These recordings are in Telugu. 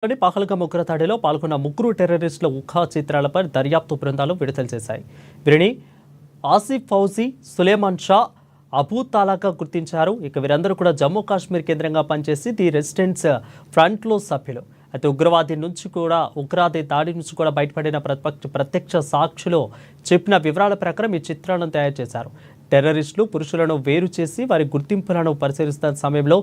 పహల్గామ్ ఉగ్రదాడిలో పాల్గొన్న ముగ్గురు టెర్రరిస్టుల ఊహా చిత్రాలపై దర్యాప్తు బృందాలు విడుదల చేశాయి. వీరిని ఆసిఫ్ ఫౌజీ, సులేమాన్ షా, అబూ తాలాగా గుర్తించారు. వీరందరూ కూడా జమ్మూ కాశ్మీర్ కేంద్రంగా పనిచేసి ది రెసిస్టెన్స్ ఫ్రంట్లో సభ్యులు. అయితే ఉగ్రవాది దాడి నుంచి కూడా బయటపడిన ప్రత్యక్ష సాక్షులు చెప్పిన వివరాల ప్రకారం ఈ చిత్రాలను తయారు చేశారు. టెర్రరిస్టులు పురుషులను వేరు చేసి వారి గుర్తింపులను పరిశీలిస్తున్న సమయంలో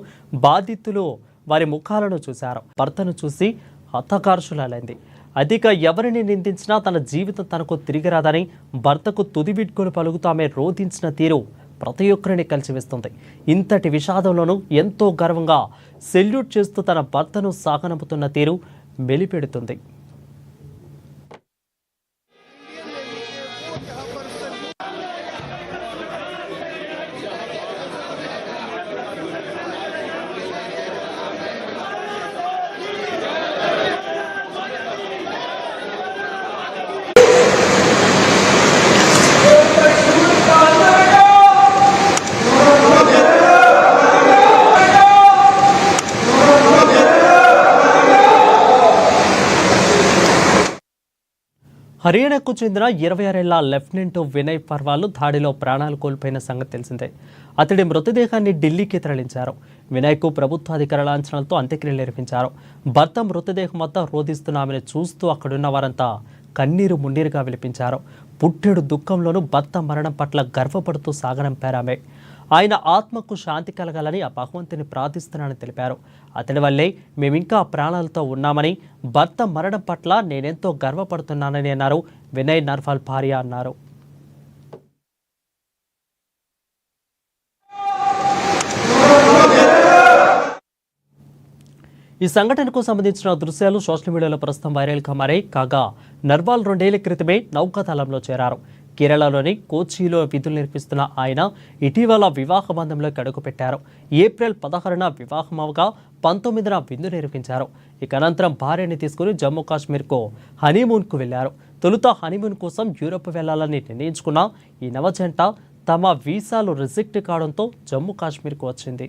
బాధితులు వారి ముఖాలను చూశారు. భర్తను చూసి హతాకార్షులైంది. అధిక ఎవరిని నిందించినా తన జీవితం తనకు తిరిగి రాదని భర్తకు తుది విడ్కోలు పలుకుతూ ఆమె రోధించిన తీరు ప్రతి ఒక్కరిని కలిసివేస్తుంది. ఇంతటి విషాదంలోనూ ఎంతో గర్వంగా సెల్యూట్ చేస్తూ తన భర్తను సాగనంపుతున్న తీరు మెలిపెడుతుంది. హర్యానాకు చెందిన 26 ఏళ్ల లెఫ్టినెంట్ వినయ్ పర్వాల్ దాడిలో ప్రాణాలు కోల్పోయిన సంగతి తెలిసిందే. అతడి మృతదేహాన్ని ఢిల్లీకి తరలించారు. వినయ్కు ప్రభుత్వాధికార లాంఛనాలతో అంత్యక్రియలు నిర్వహించారు. భర్త మృతదేహం వద్ద రోధిస్తున్న ఆమెను చూస్తూ అక్కడున్న వారంతా కన్నీరు మున్నీరుగా విలిపించారు. పుట్టెడు దుఃఖంలోనూ భర్త మరణం పట్ల గర్వపడుతూ సాగనంపారు ఆమె. ఆయన ఆత్మకు శాంతి కలగాలని ఆ భగవంతుని ప్రార్థిస్తున్నానని తెలిపారు. అతడి వల్లే మేమింకా ప్రాణాలతో ఉన్నామని, భర్త మరణం పట్ల నేనెంతో గర్వపడుతున్నానని అన్నారు. వినయ్ నర్వాల్ భార్య అన్నారు. ఈ సంఘటనకు సంబంధించిన దృశ్యాలు సోషల్ మీడియాలో ప్రస్తుతం వైరల్గా మారాయి. కాగా నర్వాల్ 2 ఏళ్ల క్రితమే నౌకాదళంలో చేరారు. కేరళలోని కోచిలో విధులు నిర్వహిస్తున్న ఆయన ఇటీవల వివాహ బంధంలోకి అడుగుపెట్టారు. ఏప్రిల్ 16న వివాహం అవగా 19న విందు నిర్వహించారు. అనంతరం భార్యని తీసుకుని జమ్మూ కాశ్మీర్కు హనీమూన్కు వెళ్లారు. తొలుత హనీమూన్ కోసం యూరోప్ వెళ్లాలని నిర్ణయించుకున్న ఈ నవజంట తమ వీసాలు రిజెక్ట్ కావడంతో జమ్మూ కాశ్మీర్కు వచ్చింది.